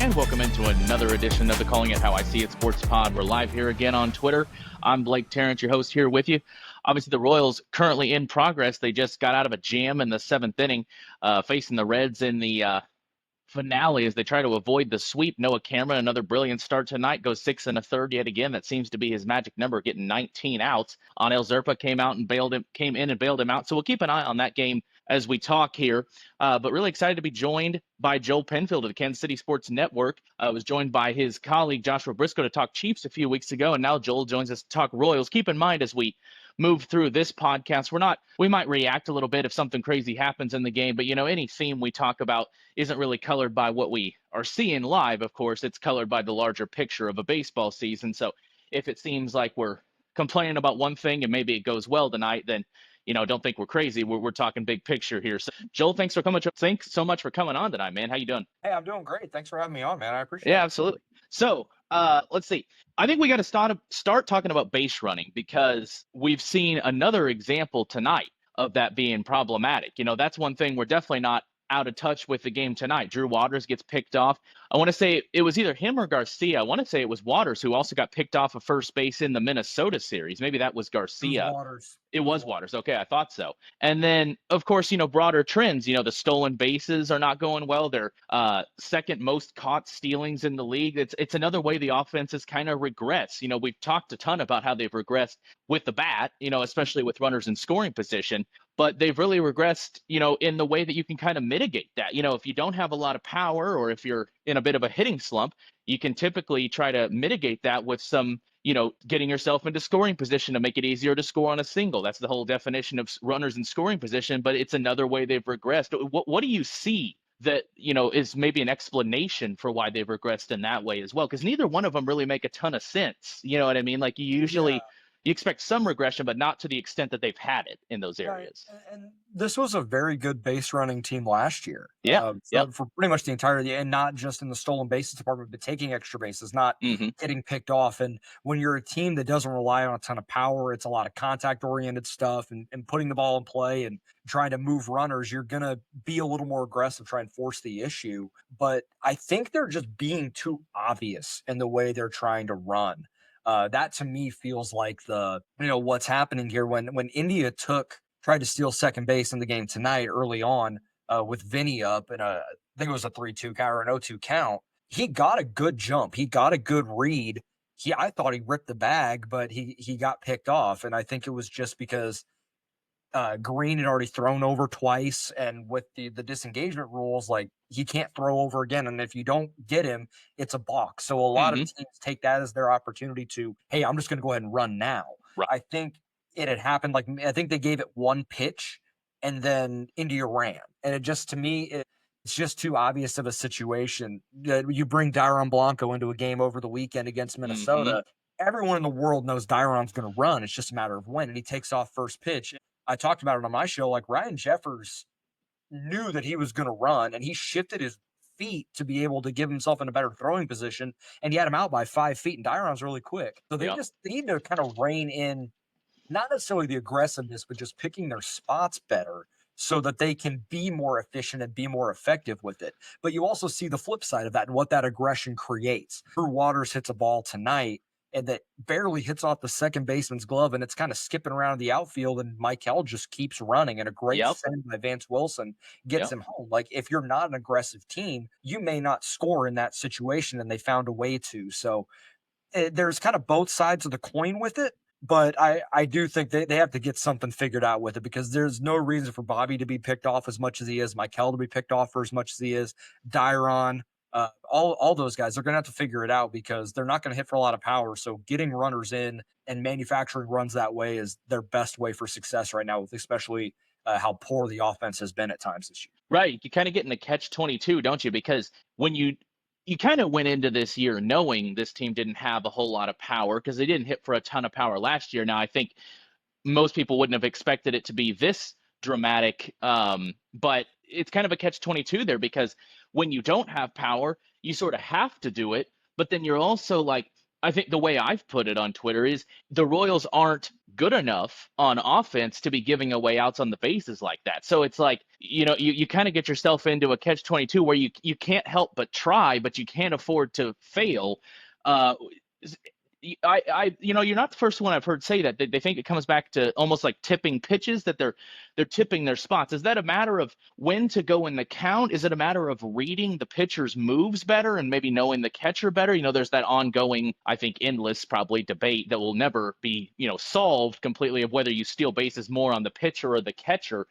And welcome into another edition of the Calling It How I See It Sports Pod. We're live here again on Twitter. I'm Blake Terrence, your host here with you. Obviously, the Royals currently in progress. They just got out of a jam in the seventh inning, facing the Reds in the finale as they try to avoid the sweep. Noah Cameron, another brilliant start tonight, goes 6 1/3 yet again. That seems to be his magic number, getting 19 outs. Anel Zerpa came in and bailed him out. So we'll keep an eye on that game as we talk here. But really excited to be joined by Joel Penfield of the Kansas City Sports Network. Was joined by his colleague Joshua Briscoe to talk Chiefs a few weeks ago, and now Joel joins us to talk Royals. Keep in mind as we move through this podcast, we might react a little bit if something crazy happens in the game, but any theme we talk about isn't really colored by what we are seeing live. Of course, it's colored by the larger picture of a baseball season. So if it seems like we're complaining about one thing and maybe it goes well tonight, then don't think we're crazy. We're talking big picture here. So Joel, thanks so much for coming on tonight, man. How you doing? Hey, I'm doing great. Thanks for having me on, man. I appreciate it. Yeah, absolutely. So let's see. I think we got to start talking about base running because we've seen another example tonight of that being problematic. That's one thing we're definitely not out of touch with the game tonight. Drew Waters gets picked off. I want to say it was either him or Garcia. I want to say it was Waters who also got picked off of first base in the Minnesota series. Maybe that was Garcia. It was Waters. Okay, I thought so. And then, of course, broader trends. The stolen bases are not going well. They're second most caught stealings in the league. It's another way the offense has kind of regressed. We've talked a ton about how they've regressed with the bat, especially with runners in scoring position. But they've really regressed, in the way that you can kind of mitigate that. If you don't have a lot of power or if you're in a bit of a hitting slump, you can typically try to mitigate that with some, getting yourself into scoring position to make it easier to score on a single. That's the whole definition of runners in scoring position, but it's another way they've regressed. What do you see that, is maybe an explanation for why they've regressed in that way as well? Because neither one of them really make a ton of sense. You know what I mean? Like you usually you expect some regression, but not to the extent that they've had it in those areas. Right. And this was a very good base running team last year. Yeah. For pretty much the entire year, and not just in the stolen bases department, but taking extra bases, not getting picked off. And when you're a team that doesn't rely on a ton of power, it's a lot of contact oriented stuff and putting the ball in play and trying to move runners, you're going to be a little more aggressive, try and force the issue. But I think they're just being too obvious in the way they're trying to run. That to me feels like what's happening here when India tried to steal second base in the game tonight early on with Vinny up and I think it was a 3-2 count or an 0-2 count. He got a good jump. He got a good read. I thought he ripped the bag, but he got picked off. And I think it was just because Green had already thrown over twice, and with the disengagement rules, like he can't throw over again. And if you don't get him, it's a balk. So a lot of teams take that as their opportunity to, hey, I'm just going to go ahead and run now. Right. I think it had happened. I think they gave it one pitch and then India ran. And it just, to me, it's just too obvious of a situation. You bring Dairon Blanco into a game over the weekend against Minnesota. Everyone in the world knows Dairon's going to run. It's just a matter of when. And he takes off first pitch. I talked about it on my show. Like Ryan Jeffers knew that he was going to run, and he shifted his feet to be able to give himself in a better throwing position, and he had him out by 5 feet, and Dairon's really quick. So they need to kind of rein in, not necessarily the aggressiveness, but just picking their spots better so that they can be more efficient and be more effective with it. But you also see the flip side of that and what that aggression creates. Drew Waters hits a ball tonight and that barely hits off the second baseman's glove, and it's kind of skipping around the outfield, and Michael just keeps running, and a great send by Vance Wilson gets him home. Like, if you're not an aggressive team, you may not score in that situation, and they found a way to. So there's kind of both sides of the coin with it, but I do think they have to get something figured out with it, because there's no reason for Bobby to be picked off as much as he is, Michael to be picked off for as much as he is, Dairon, all those guys. They're going to have to figure it out because they're not going to hit for a lot of power. So getting runners in and manufacturing runs that way is their best way for success right now, with especially how poor the offense has been at times this year. Right. You kind of get in the catch-22, don't you? Because when you kind of went into this year knowing this team didn't have a whole lot of power because they didn't hit for a ton of power last year. Now, I think most people wouldn't have expected it to be this dramatic, but it's kind of a catch-22 there, because when you don't have power, you sort of have to do it. But then you're also like, I think the way I've put it on Twitter is the Royals aren't good enough on offense to be giving away outs on the bases like that. So it's like, you kind of get yourself into a catch-22 where you can't help but try, but you can't afford to fail. Uh, you're not the first one I've heard say that. They think it comes back to almost like tipping pitches, that they're tipping their spots. Is that a matter of when to go in the count? Is it a matter of reading the pitcher's moves better and maybe knowing the catcher better? There's that ongoing, I think, endless probably debate that will never be, solved completely, of whether you steal bases more on the pitcher or the catcher.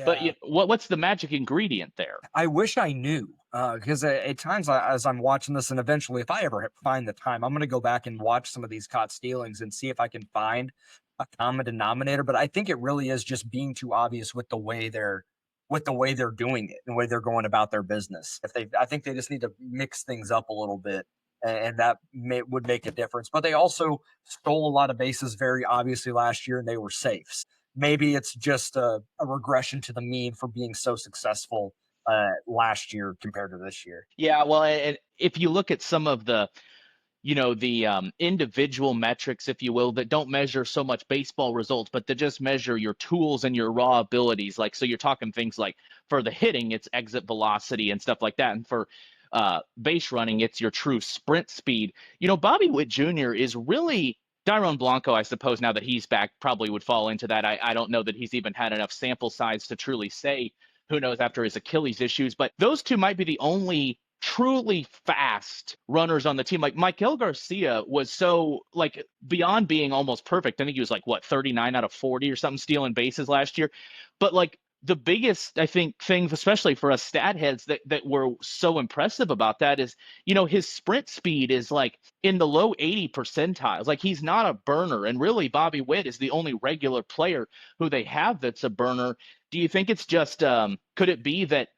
But Yeah. what's the magic ingredient there? I wish I knew, because at times, as I'm watching this, and eventually, if I ever find the time, I'm going to go back and watch some of these caught stealings and see if I can find a common denominator. But I think it really is just being too obvious with the way they're doing it and the way they're going about their business. I think they just need to mix things up a little bit, and that would make a difference. But they also stole a lot of bases very obviously last year, and they were safe. Maybe it's just a regression to the mean for being so successful last year compared to this year. Yeah, well, if you look at some of the individual metrics, if you will, that don't measure so much baseball results, but that just measure your tools and your raw abilities. Like, so you're talking things like for the hitting, it's exit velocity and stuff like that. And for base running, it's your true sprint speed. Bobby Witt Jr. is really Dairon Blanco, I suppose, now that he's back, probably would fall into that. I don't know that he's even had enough sample size to truly say, who knows, after his Achilles issues, but those two might be the only truly fast runners on the team. Like Michael Garcia was so like beyond being almost perfect. I think he was like what 39 out of 40 or something stealing bases last year. But like the biggest, I think, thing, especially for us stat heads that were so impressive about that is, his sprint speed is like in the low 80 percentiles. Like he's not a burner. And really, Bobby Witt is the only regular player who they have that's a burner. Do you think it's just could it be that,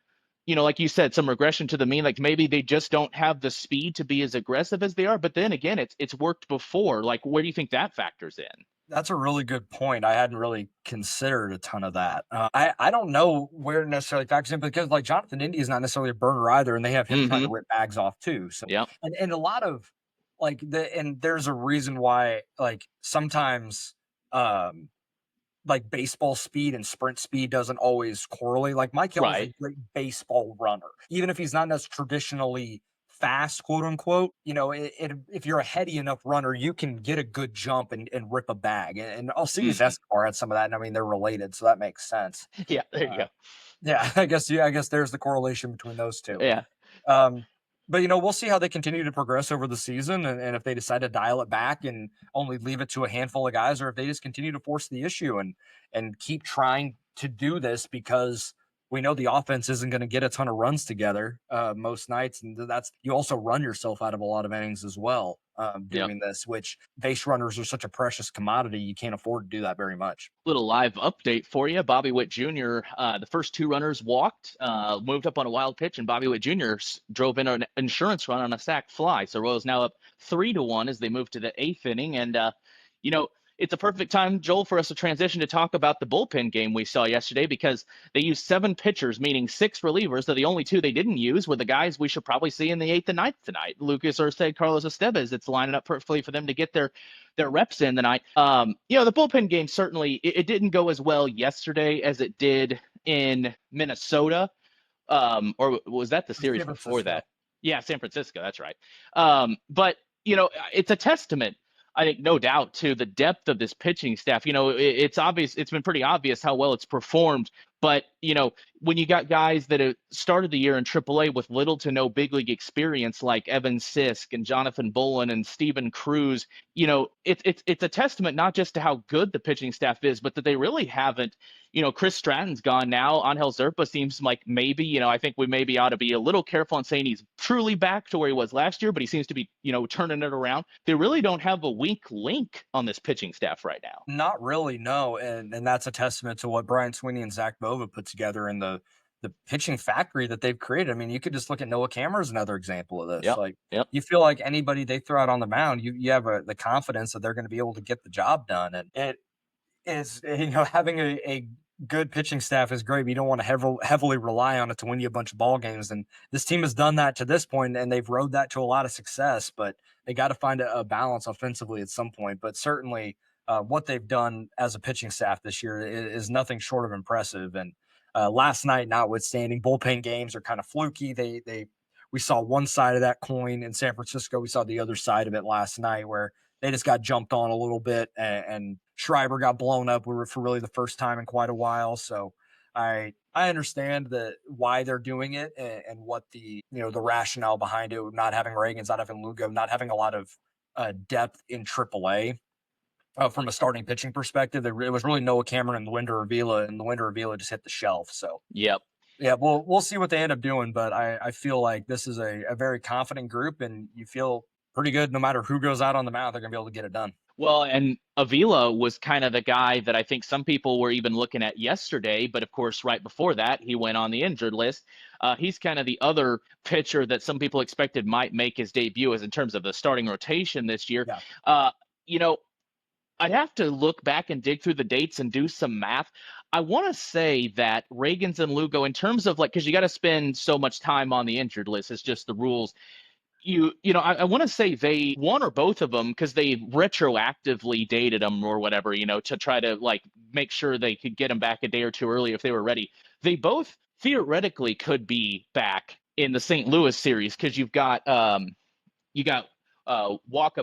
like you said, some regression to the mean, like maybe they just don't have the speed to be as aggressive as they are? But then again, it's worked before. Like, where do you think that factors in? That's a really good point. I hadn't really considered a ton of that. I don't know where it necessarily factors in because like Jonathan India is not necessarily a burner either, and they have him trying to Mm-hmm. rip bags off too. So Yeah. and a lot of and there's a reason why like sometimes um like baseball speed and sprint speed doesn't always correlate. Like Mike Hill is a Right. great baseball runner, even if he's not as traditionally fast, quote unquote. If you're a heady enough runner, you can get a good jump and rip a bag. And Alcides Mm-hmm. Escobar had some of that. And I mean, they're related, so that makes sense. Yeah. There you Uh, go. yeah, I guess. Yeah, I guess there's the correlation between those two. Yeah. Um, but we'll see how they continue to progress over the season, and if they decide to dial it back and only leave it to a handful of guys, or if they just continue to force the issue and keep trying to do this because we know the offense isn't going to get a ton of runs together most nights, and that's you also run yourself out of a lot of innings as well Yep. doing this, which base runners are such a precious commodity. You can't afford to do that very much. Little live update for you. Bobby Witt Jr., the first two runners walked, moved up on a wild pitch, and Bobby Witt Jr. Drove in an insurance run on a sac fly. So Royals now up 3-1 as they move to the eighth inning. And, you know, it's a perfect time, Joel, for us to transition to talk about the bullpen game we saw yesterday because they used 7 pitchers, meaning 6 relievers. So the only 2 they didn't use were the guys we should probably see in the 8th and ninth tonight. Lucas Erceg, Carlos Estevez. It's lining up perfectly for them to get their reps in tonight. The bullpen game certainly it didn't go as well yesterday as it did in Minnesota. Or was that the series San before Francisco. that? Yeah, San Francisco. That's right. But it's a testament, I think, no doubt, to the depth of this pitching staff. It's obvious. It's been pretty obvious how well it's performed. But when you got guys that have started the year in AAA with little to no big league experience, like Evan Sisk and Jonathan Bullen and Steven Cruz, it's a testament not just to how good the pitching staff is, but that they really haven't. Chris Stratton's gone now. Angel Zerpa seems like maybe, I think we maybe ought to be a little careful on saying he's truly back to where he was last year, but he seems to be, turning it around. They really don't have a weak link on this pitching staff right now. Not really, no, and that's a testament to what Brian Sweeney and Zach Bova put together in the pitching factory that they've created. I mean, you could just look at Noah Cameron as another example of this. Yep. Like, Yep. you feel like anybody they throw out on the mound, you have the confidence that they're going to be able to get the job done, and it is having a good pitching staff is great, but you don't want to heavily rely on it to win you a bunch of ball games. And this team has done that to this point, and they've rode that to a lot of success. But they got to find a balance offensively at some point. But certainly, what they've done as a pitching staff this year is nothing short of impressive. And last night, notwithstanding, bullpen games are kind of fluky. We saw one side of that coin in San Francisco. We saw the other side of it last night, where they just got jumped on a little bit, and Schreiber got blown up for really the first time in quite a while. So I understand why they're doing it, and what the the rationale behind it, not having Reagans, not having Lugo, not having a lot of depth in AAA. From a starting pitching perspective, it was really Noah Cameron and Luinder Avila, and Luinder Avila just hit the shelf. So Yep. yeah, we'll see what they end up doing, but I feel like this is a very confident group, and you feel pretty good no matter who goes out on the mound, they're going to be able to get it done. Well, and Avila was kind of the guy that I think some people were even looking at yesterday, but of course, right before that, he went on the injured list. He's kind of the other pitcher that some people expected might make his debut as in terms of the starting rotation this year. Yeah. Uh, you know, I'd have to look back and dig through the dates and do some math. I want to say that Reagans and Lugo, in terms of like, because you got to spend so much time on the injured list, it's just the rules. I want to say they one or both of them because they retroactively dated them or whatever, to try to like make sure they could get them back a day or two early if they were ready. They both theoretically could be back in the St. Louis series because you got Waka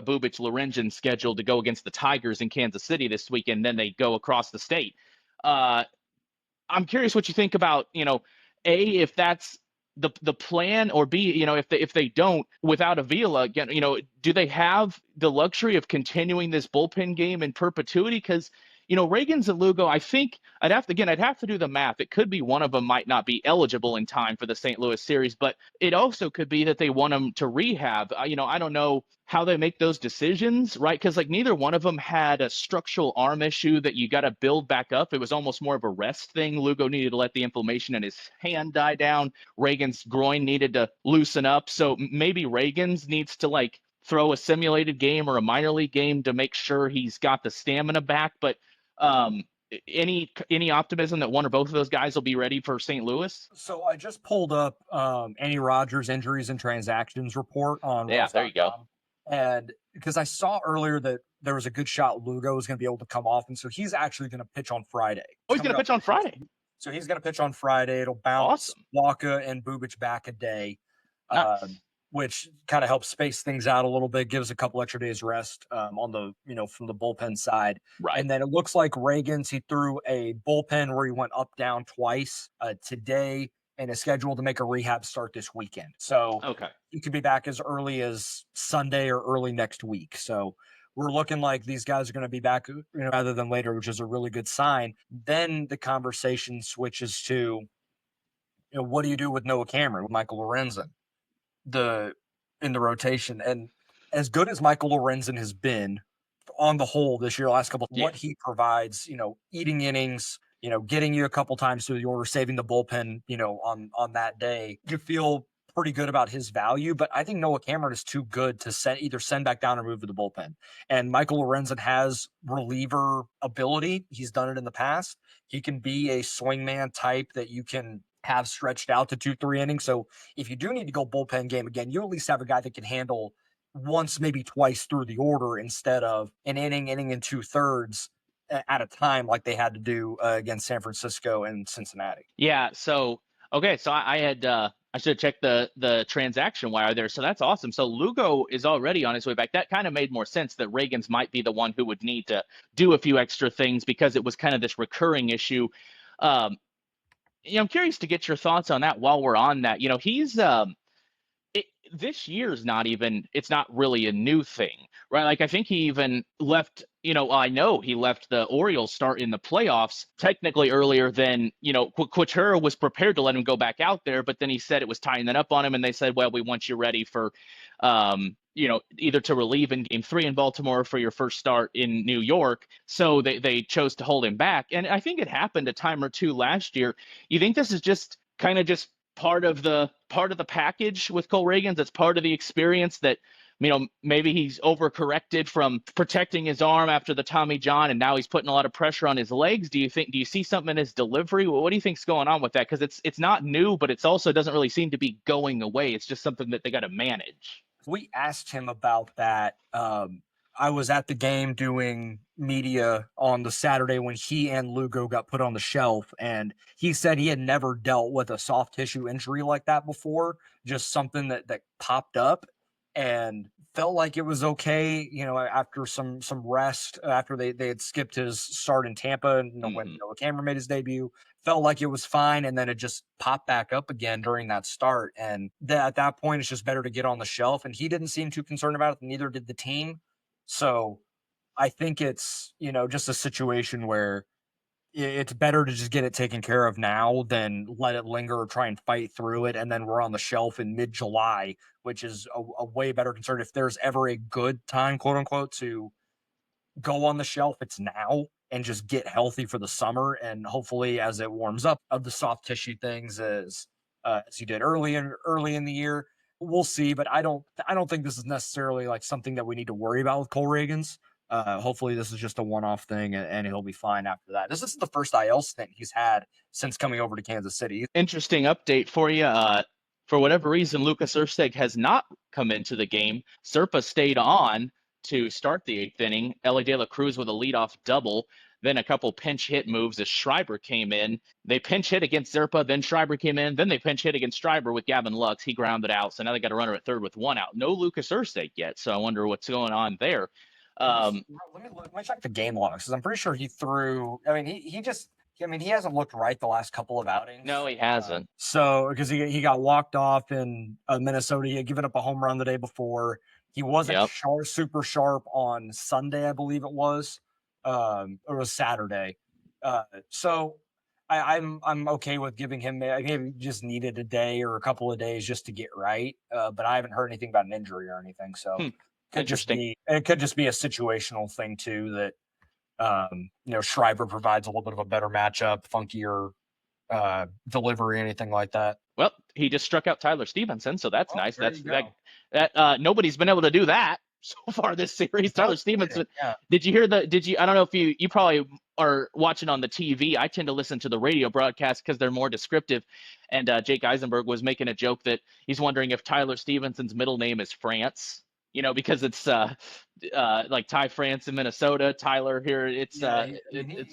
Bubic Lorenzen scheduled to go against the Tigers in Kansas City this weekend. Then they go across the state. Uh, I'm curious what you think about, A, if that's the plan, or B, if they don't without Avila again, do they have the luxury of continuing this bullpen game in perpetuity? Because Reagans and Lugo, I think I'd have to do the math. It could be one of them might not be eligible in time for the St. Louis series, but it also could be that they want them to rehab. I don't know how they make those decisions, right? Because like neither one of them had a structural arm issue that you got to build back up. It was almost more of a rest thing. Lugo needed to let the inflammation in his hand die down. Reagan's groin needed to loosen up. So maybe Reagans needs to like throw a simulated game or a minor league game to make sure he's got the stamina back. But um, any optimism that one or both of those guys will be ready for St. Louis? So I just pulled up Andy Rogers' injuries and transactions report on Yeah, there you go. Rose.com. And because I saw earlier that there was a good shot Lugo was going to be able to come off. And so he's actually going to pitch on Friday. Oh, he's going to pitch on Friday. So he's going to pitch on Friday. It'll bounce Awesome. Waka and Bubic back a day, Nice. which kind of helps space things out a little bit, gives a couple extra days rest on the, from the bullpen side. Right. And then it looks like Reagans, he threw a bullpen where he went up, down twice today, and is scheduled to make a rehab start this weekend. So Okay. he could be back as early as Sunday or early next week. So we're looking like these guys are going to be back rather than later, which is a really good sign. Then the conversation switches to, what do you do with Noah Cameron, with Michael Lorenzen, in the rotation? And as good as Michael Lorenzen has been on the whole this year, last couple, what he provides, eating innings, getting you a couple times through the order, saving the bullpen, on that day, you feel pretty good about his value. But I think Noah Cameron is too good to either send back down or move to the bullpen. And Michael Lorenzen has reliever ability. He's done it in the past. He can be a swingman type that you can have stretched out to 2-3 innings. So if you do need to go bullpen game again, you at least have a guy that can handle once, maybe twice through the order, instead of an inning and 2/3 at a time like they had to do against San Francisco and Cincinnati. Yeah. So okay. So I should have checked the transaction wire there. So that's awesome. So Lugo is already on his way back. That kind of made more sense that Reagans might be the one who would need to do a few extra things because it was kind of this recurring issue. I'm curious to get your thoughts on that while we're on that. He's this year's it's not really a new thing, right? Like I think he even left, I know he left the Orioles start in the playoffs technically earlier than, Quachera was prepared to let him go back out there, but then he said it was tying that up on him. And they said, well, we want you ready for, either to relieve in game 3 in Baltimore or for your first start in New York. So they chose to hold him back. And I think it happened a time or two last year. You think this is just kind of just part of the package with Cole Reagans? That's part of the experience that maybe he's overcorrected from protecting his arm after the Tommy John, and now he's putting a lot of pressure on his legs. Do you see something in his delivery? What do you think's going on with that? Because it's not new, but it's also doesn't really seem to be going away. It's just something that they got to manage. We asked him about that. I was at the game doing media on the Saturday when he and Lugo got put on the shelf, and he said he had never dealt with a soft tissue injury like that before, just something that popped up, and felt like it was okay, after some rest, after they had skipped his start in Tampa, and when Noah Cameron made his debut, felt like it was fine, and then it just popped back up again during that start. And at that point, it's just better to get on the shelf. And he didn't seem too concerned about it, neither did the team. So I think it's, just a situation where it's better to just get it taken care of now than let it linger or try and fight through it. And then we're on the shelf in mid-July, which is a way better concern. If there's ever a good time, quote unquote, to go on the shelf, it's now, and just get healthy for the summer. And hopefully as it warms up of the soft tissue things as you did early in the year, we'll see. But I don't think this is necessarily like something that we need to worry about with Cole Reagans. Hopefully this is just a one-off thing, and he'll be fine after that. This is the first IL stint he's had since coming over to Kansas City. Interesting update for you. For whatever reason, Lucas Ersteg has not come into the game. Serpa stayed on to start the 8th inning. Elly De La Cruz with a leadoff double, then a couple pinch hit moves as Schreiber came in. They pinch hit against Serpa, then Schreiber came in, then they pinch hit against Schreiber with Gavin Lux. He grounded out, so now they got a runner at third with one out. No Lucas Ersteg yet, so I wonder what's going on there. Let me check the game logs, because I'm pretty sure he threw. I mean, he hasn't looked right the last couple of outings. No, he hasn't. So because he got walked off in Minnesota, he had given up a home run the day before. He wasn't super sharp on Sunday, I believe it was. Or it was Saturday. So I'm okay with giving him. Maybe just needed a day or a couple of days just to get right. But I haven't heard anything about an injury or anything. So interesting. It could just be a situational thing too that Schreiber provides a little bit of a better matchup, funkier delivery, anything like that. Well, he just struck out Tyler Stevenson, so that's nice. That nobody's been able to do that so far this series. Tyler Stevenson. Yeah. I don't know if you probably are watching on the TV. I tend to listen to the radio broadcast because they're more descriptive. And Jake Eisenberg was making a joke that he's wondering if Tyler Stevenson's middle name is France. Because it's like Ty France in Minnesota, Tyler here. It's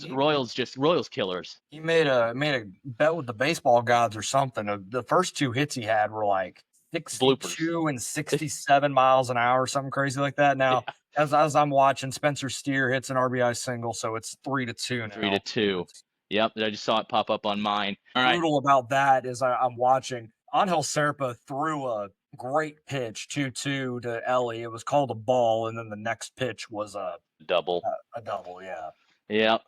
Royals killers. He made a bet with the baseball gods or something. The first two hits he had were like 62 and 67 miles an hour, something crazy like that. Now, as I'm watching, Spencer Steer hits an RBI single, so it's 3-2 now. 3-2. Yep, I just saw it pop up on mine. All right. Brutal about that is I'm watching. Angel Serpa threw a great pitch 2-2 to Elly. It was called a ball, and then the next pitch was a double. A double, yeah. Yep.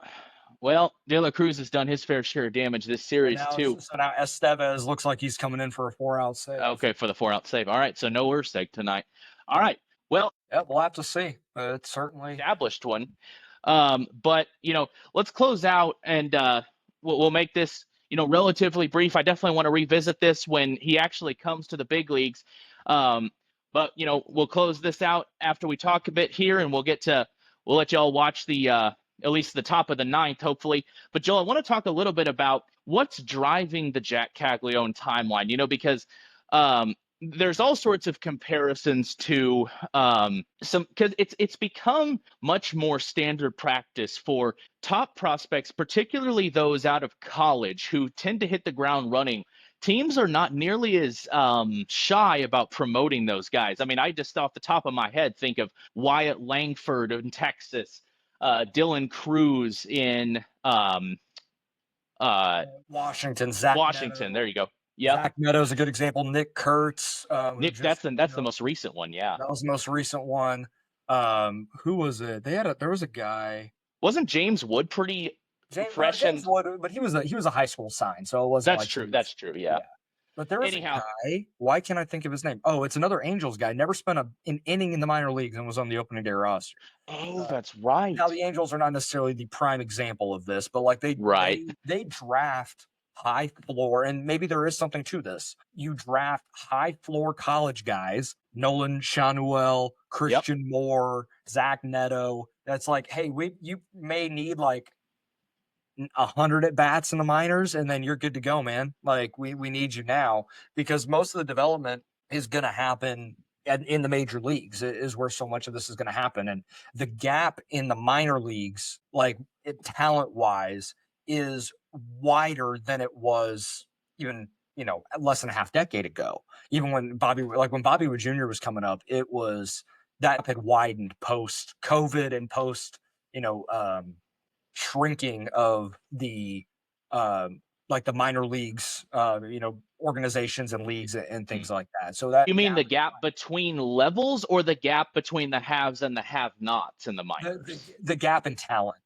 Well, De La Cruz has done his fair share of damage this series too. So now Estevez looks like he's coming in for a 4-out save. Okay, for the 4-out save. All right, so no Ersteg tonight. All right. Well, we'll have to see. It's certainly established one. But let's close out, and we'll make this relatively brief. I definitely want to revisit this when he actually comes to the big leagues. But we'll close this out after we talk a bit here, and we'll let y'all watch the at least the top of the 9th, hopefully. But Joel, I want to talk a little bit about what's driving the Jac Caglione timeline, because there's all sorts of comparisons to because it's become much more standard practice for top prospects, particularly those out of college who tend to hit the ground running. Teams are not nearly as shy about promoting those guys. I mean, I just off the top of my head think of Wyatt Langford in Texas, Dylan Cruz in Washington. Washington. There you go. Yeah, Zach Meadows a good example. Nick Kurtz. That's the most recent one. Yeah, that was the most recent one. Who was it? There was a guy. Wasn't James Wood pretty fresh? James Wood, but he was a high school sign, so it wasn't. That's true. That's true. Yeah. But there was a guy. Why can't I think of his name? Oh, it's another Angels guy. Never spent an inning in the minor leagues and was on the opening day roster. Oh, that's right. Now the Angels are not necessarily the prime example of this, but like they draft high floor, and maybe there is something to this. You draft high floor college guys Nolan Shanuel, Yep. Christian Moore, Zach Neto. That's like, hey, you may need like 100 at bats in the minors, and then you're good to go, man. Like we need you now, because most of the development is going to happen in the major leagues, is where so much of this is going to happen. And the gap in the minor leagues, like talent wise, is wider than it was even, less than a half decade ago. Even when Bobby Wood Jr. was coming up, it was that had widened post COVID and post, you know, shrinking of the like the minor leagues, organizations and leagues and things like that. So that You mean gap, the gap between levels or the gap between the haves and the have-nots in the minors? the gap in talent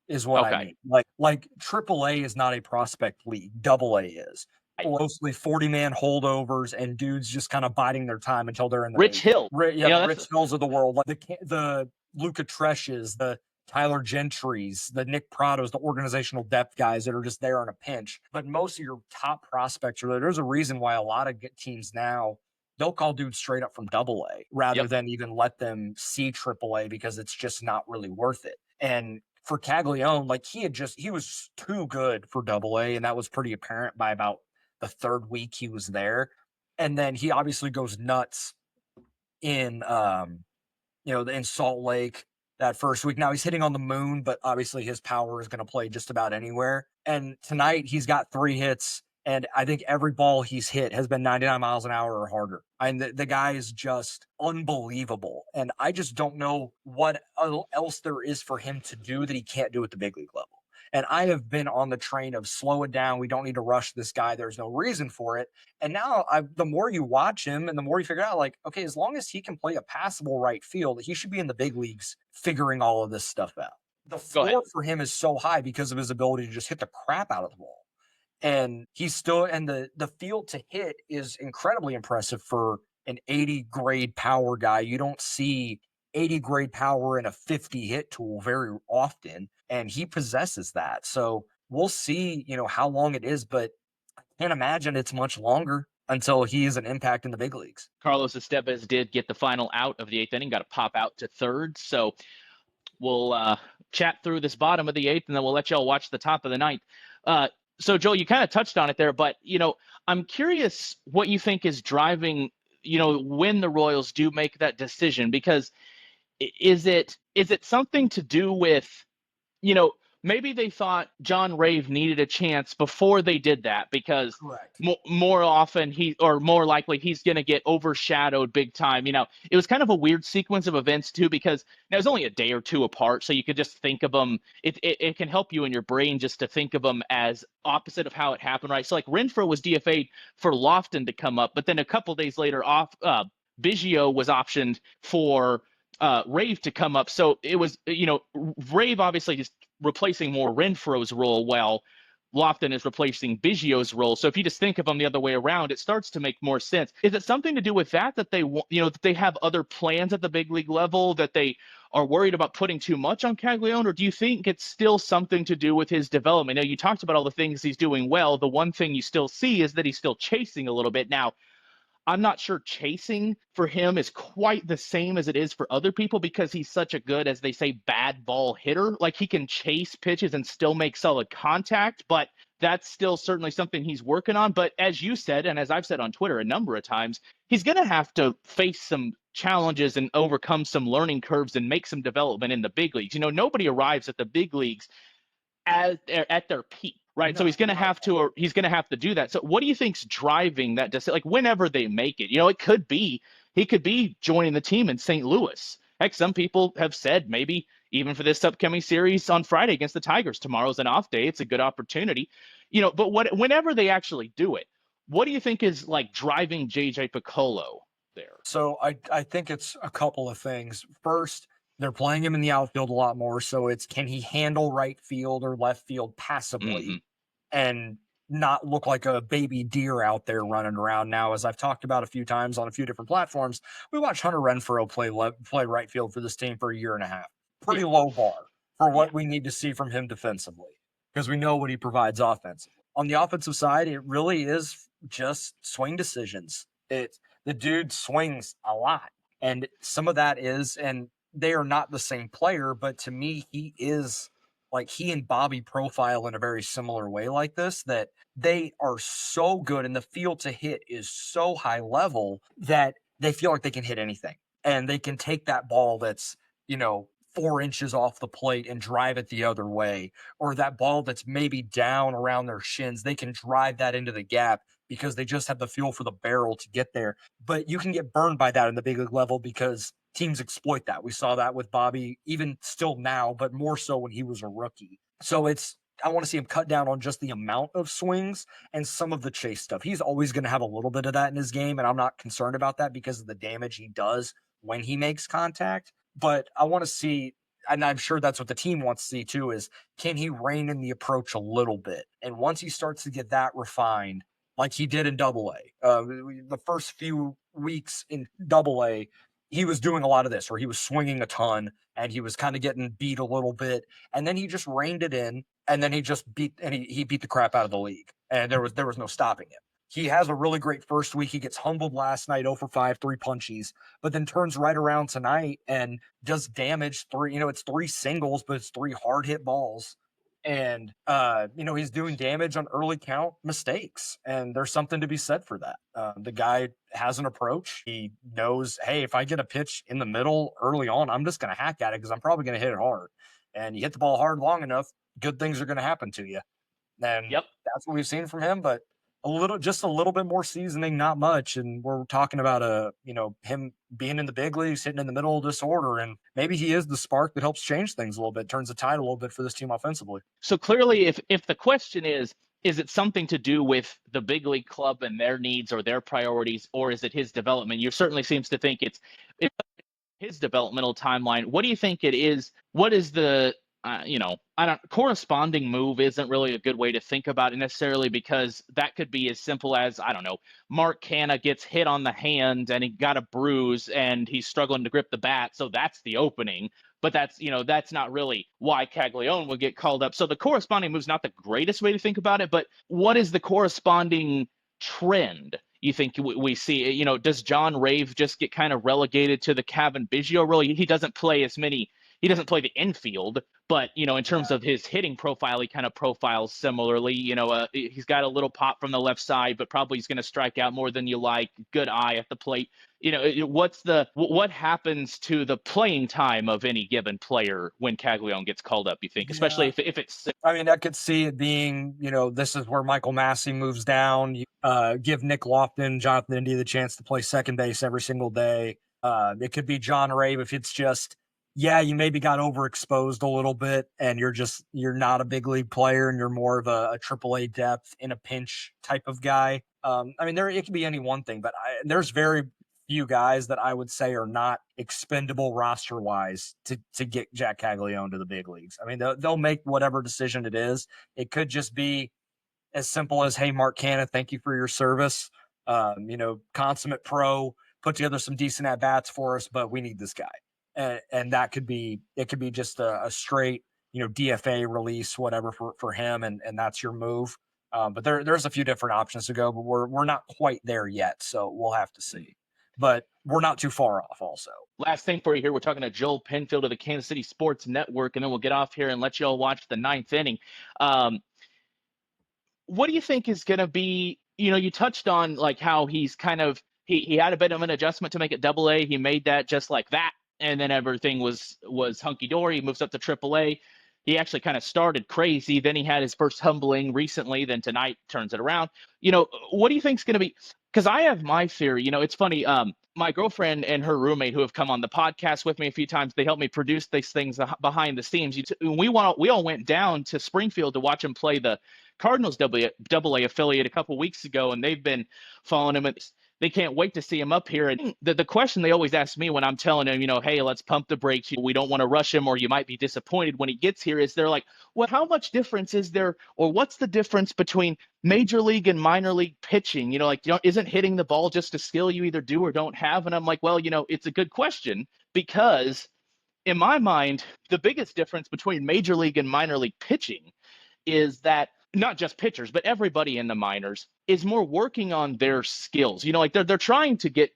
is what I Okay. mean. Like AAA is not a prospect league. AA is mostly 40-man holdovers and dudes just kind of biding their time until they're in the Rich major. Hill. Yeah, You know, the that's Rich Hills of the world, like the Luca Tresches, the Tyler Gentrys, the Nick Prados, the organizational depth guys that are just there on a pinch. But most of your top prospects are there. There's a reason why a lot of teams now, they'll call dudes straight up from AA rather yep. than even let them see AAA, because it's just not really worth it. And for Caglione, like he was too good for AA, and that was pretty apparent by about the third week he was there. And then he obviously goes nuts in in Salt Lake that first week. Now he's hitting on the moon, but obviously his power is going to play just about anywhere. And tonight he's got 3 hits, and I think every ball he's hit has been 99 miles an hour or harder. And the guy is just unbelievable. And I just don't know what else there is for him to do that he can't do at the big league level. And I have been on the train of slow it down. We don't need to rush this guy. There's no reason for it. And now the more you watch him and the more you figure out, like, okay, as long as he can play a passable right field, he should be in the big leagues figuring all of this stuff out. The Go ahead. floor for him is so high because of his ability to just hit the crap out of the ball. And he's still, and the field to hit is incredibly impressive for an 80 grade power guy. You don't see 80 grade power in a 50 hit tool very often, and he possesses that. So we'll see, how long it is, but I can't imagine it's much longer until he is an impact in the big leagues. Carlos Estevez did get the final out of the 8th inning, got to pop out to third. So we'll chat through this bottom of the 8th, and then we'll let y'all watch the top of the 9th. So, Joel, you kind of touched on it there, but, I'm curious what you think is driving, when the Royals do make that decision, because is it something to do with, you know, maybe they thought John Rave needed a chance before they did that, because Correct. more often more likely he's going to get overshadowed big time. It was kind of a weird sequence of events too, because it was only a day or two apart. So you could just think of them. It can help you in your brain just to think of them as opposite of how it happened, right? So like Renfroe was DFA'd for Lofton to come up, but then a couple days later Biggio was optioned for Rave to come up. So it was, Rave obviously just replacing more Renfroe's role, while Lofton is replacing Biggio's role. So if you just think of them the other way around, it starts to make more sense. Is it something to do with that they that they have other plans at the big league level, that they are worried about putting too much on Caglione, or do you think it's still something to do with his development? Now, you talked about all the things he's doing well. The one thing you still see is that he's still chasing a little bit. Now, I'm not sure chasing for him is quite the same as it is for other people, because he's such a good, as they say, bad ball hitter. Like, he can chase pitches and still make solid contact, but that's still certainly something he's working on. But as you said, and as I've said on Twitter a number of times, he's going to have to face some challenges and overcome some learning curves and make some development in the big leagues. Nobody arrives at the big leagues at their peak, right? So No, he's going to have to do that. So what do you think's driving that decision? Like, whenever they make it, it could be he could be joining the team in St. Louis. Heck, some people have said maybe even for this upcoming series on Friday against the Tigers. Tomorrow's an off day; it's a good opportunity, But whenever they actually do it, what do you think is like driving JJ Piccolo there? So I think it's a couple of things. First, they're playing him in the outfield a lot more. So it's, can he handle right field or left field passably and not look like a baby deer out there running around? Now, as I've talked about a few times on a few different platforms, we watched Hunter Renfroe play right field for this team for a year and a half. Pretty low bar for what we need to see from him defensively, because we know what he provides offensively. On the offensive side, it really is just swing decisions. The dude swings a lot. And some of that is, and they are not the same player, but to me, he is like he and Bobby profile in a very similar way like this, that they are so good and the feel to hit is so high level that they feel like they can hit anything and they can take that ball that's, 4 inches off the plate and drive it the other way, or that ball that's maybe down around their shins. They can drive that into the gap because they just have the feel for the barrel to get there. But you can get burned by that in the big league level because teams exploit that. We saw that with Bobby, even still now, but more so when he was a rookie. So I want to see him cut down on just the amount of swings and some of the chase stuff. He's always going to have a little bit of that in his game, and I'm not concerned about that because of the damage he does when he makes contact. But I want to see, and I'm sure that's what the team wants to see too, is can he rein in the approach a little bit? And once he starts to get that refined, like he did in Double A, the first few weeks in Double A, he was doing a lot of this, where he was swinging a ton and he was kind of getting beat a little bit, and then he just reined it in, and then he just he beat the crap out of the league, and there was no stopping him. He has a really great first week. He gets humbled last night, 0 for 5, 3 punchies, but then turns right around tonight and does damage. It's 3 singles, but it's 3 hard hit balls. And, he's doing damage on early count mistakes. And there's something to be said for that. The guy has an approach. He knows, hey, if I get a pitch in the middle early on, I'm just going to hack at it because I'm probably going to hit it hard. And you hit the ball hard long enough, good things are going to happen to you. And Yep. that's what we've seen from him. But just a little bit more seasoning, not much. And we're talking about him being in the big leagues, hitting in the middle of disorder. And maybe he is the spark that helps change things a little bit, turns the tide a little bit for this team offensively. So clearly, if the question is it something to do with the big league club and their needs or their priorities, or is it his development? You certainly seems to think it's his developmental timeline. What do you think it is? What is the corresponding move isn't really a good way to think about it necessarily, because that could be as simple as, I don't know, Mark Canha gets hit on the hand and he got a bruise and he's struggling to grip the bat. So that's the opening. But that's not really why Caglione would get called up. So the corresponding move is not the greatest way to think about it, but what is the corresponding trend you think we see? Does John Rave just get kind of relegated to the Cavan Biggio role? He doesn't play the infield, but in terms of his hitting profile, he kind of profiles similarly. He's got a little pop from the left side, but probably he's going to strike out more than you like. Good eye at the plate. What happens to the playing time of any given player when Caglione gets called up, you think, especially if it's. I mean, I could see it being, this is where Michael Massey moves down. Give Nick Lofton, Jonathan India the chance to play second base every single day. It could be John Rave if it's just, you maybe got overexposed a little bit and you're not a big league player and you're more of a AAA depth in a pinch type of guy. It could be any one thing, but there's very few guys that I would say are not expendable roster wise to get Jack Caglione to the big leagues. I mean, they'll make whatever decision it is. It could just be as simple as, hey, Mark Canha, thank you for your service. Consummate pro, put together some decent at bats for us, but we need this guy. And that could be just a straight, DFA release, whatever for him. And that's your move. But there's a few different options to go, but we're not quite there yet. So we'll have to see. But we're not too far off also. Last thing for you here, we're talking to Joel Penfield of the Kansas City Sports Network, and then we'll get off here and let you all watch the 9th inning. What do you think is going to be, you touched on like how he's kind of, he had a bit of an adjustment to make it Double A. He made that just like that. And then everything was hunky-dory. He moves up to Triple A. He actually kind of started crazy. Then he had his first humbling recently. Then tonight turns it around. What do you think is going to be? Because I have my theory. It's funny. My girlfriend and her roommate, who have come on the podcast with me a few times, they help me produce these things behind the scenes. We all went down to Springfield to watch him play the Cardinals Double A affiliate a couple weeks ago, and they've been following him. They can't wait to see him up here. And the question they always ask me when I'm telling them, hey, let's pump the brakes. We don't want to rush him, or you might be disappointed when he gets here, is they're like, well, how much difference is there, or what's the difference between major league and minor league pitching? Isn't hitting the ball just a skill you either do or don't have? And I'm like, well, it's a good question, because in my mind, the biggest difference between major league and minor league pitching is that not just pitchers, but everybody in the minors is more working on their skills. Like they're trying to get,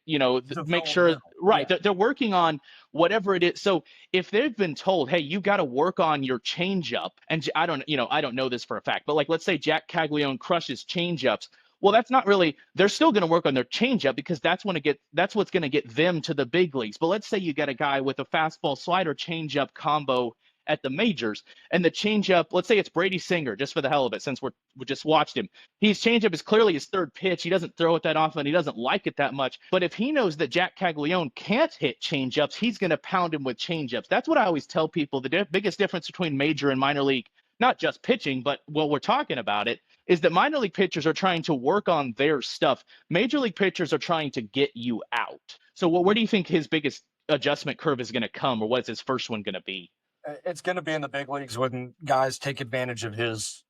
make sure, right. Yeah. They're working on whatever it is. So if they've been told, hey, you got to work on your changeup, and I don't know this for a fact, but like, let's say Jack Caglione crushes changeups. Well, that's not really, they're still going to work on their changeup because that's what's going to get them to the big leagues. But let's say you got a guy with a fastball slider changeup combo at the majors, and the changeup, let's say it's Brady Singer, just for the hell of it, since we just watched him. His changeup is clearly his third pitch. He doesn't throw it that often. He doesn't like it that much. But if he knows that Jack Caglione can't hit changeups, he's going to pound him with changeups. That's what I always tell people. The biggest difference between major and minor league, not just pitching, but what we're talking about it, is that minor league pitchers are trying to work on their stuff. Major league pitchers are trying to get you out. So where do you think his biggest adjustment curve is going to come, or what's his first one going to be? It's going to be in the big leagues when guys take advantage of his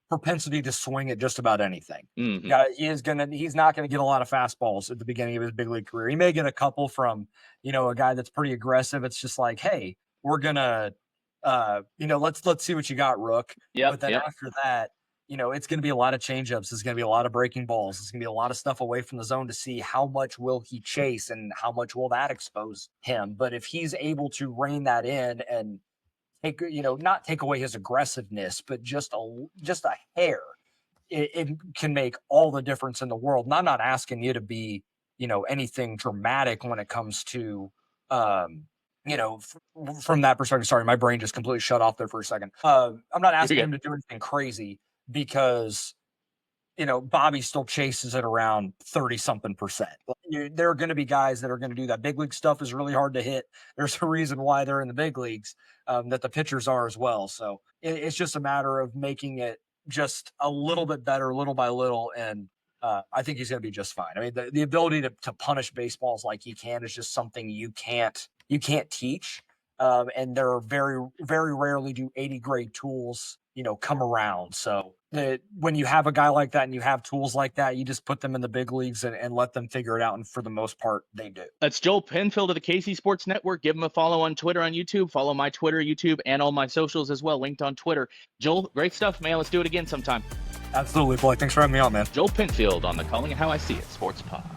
propensity to swing at just about anything. Mm-hmm. Yeah, he's not going to get a lot of fastballs at the beginning of his big league career. He may get a couple from, a guy that's pretty aggressive. It's just like, hey, we're going to, let's see what you got, Rook. Yep, but then after that, it's going to be a lot of changeups. It's going to be a lot of breaking balls. It's going to be a lot of stuff away from the zone to see how much will he chase and how much will that expose him. But if he's able to rein that in and not take away his aggressiveness, but just a hair, it can make all the difference in the world. And I'm not asking you to be, anything dramatic when it comes to, from that perspective. Sorry, my brain just completely shut off there for a second. I'm not asking him to do anything crazy, because Bobby still chases it around 30-something%. There are going to be guys that are going to do that. Big league stuff is really hard to hit. There's a reason why they're in the big leagues, that the pitchers are as well. So it's just a matter of making it just a little bit better, little by little. And I think he's going to be just fine. I mean, the ability to punish baseballs like he can is just something you can't teach. And there are very, very rarely do 80 grade tools, come around. So when you have a guy like that and you have tools like that, you just put them in the big leagues and let them figure it out. And for the most part, they do. That's Joel Penfield of the KC Sports Network. Give him a follow on Twitter, on YouTube. Follow my Twitter, YouTube, and all my socials as well, linked on Twitter. Joel, great stuff, man. Let's do it again sometime. Absolutely, Blake. Thanks for having me on, man. Joel Penfield on the Calling It How I See It SportsPod.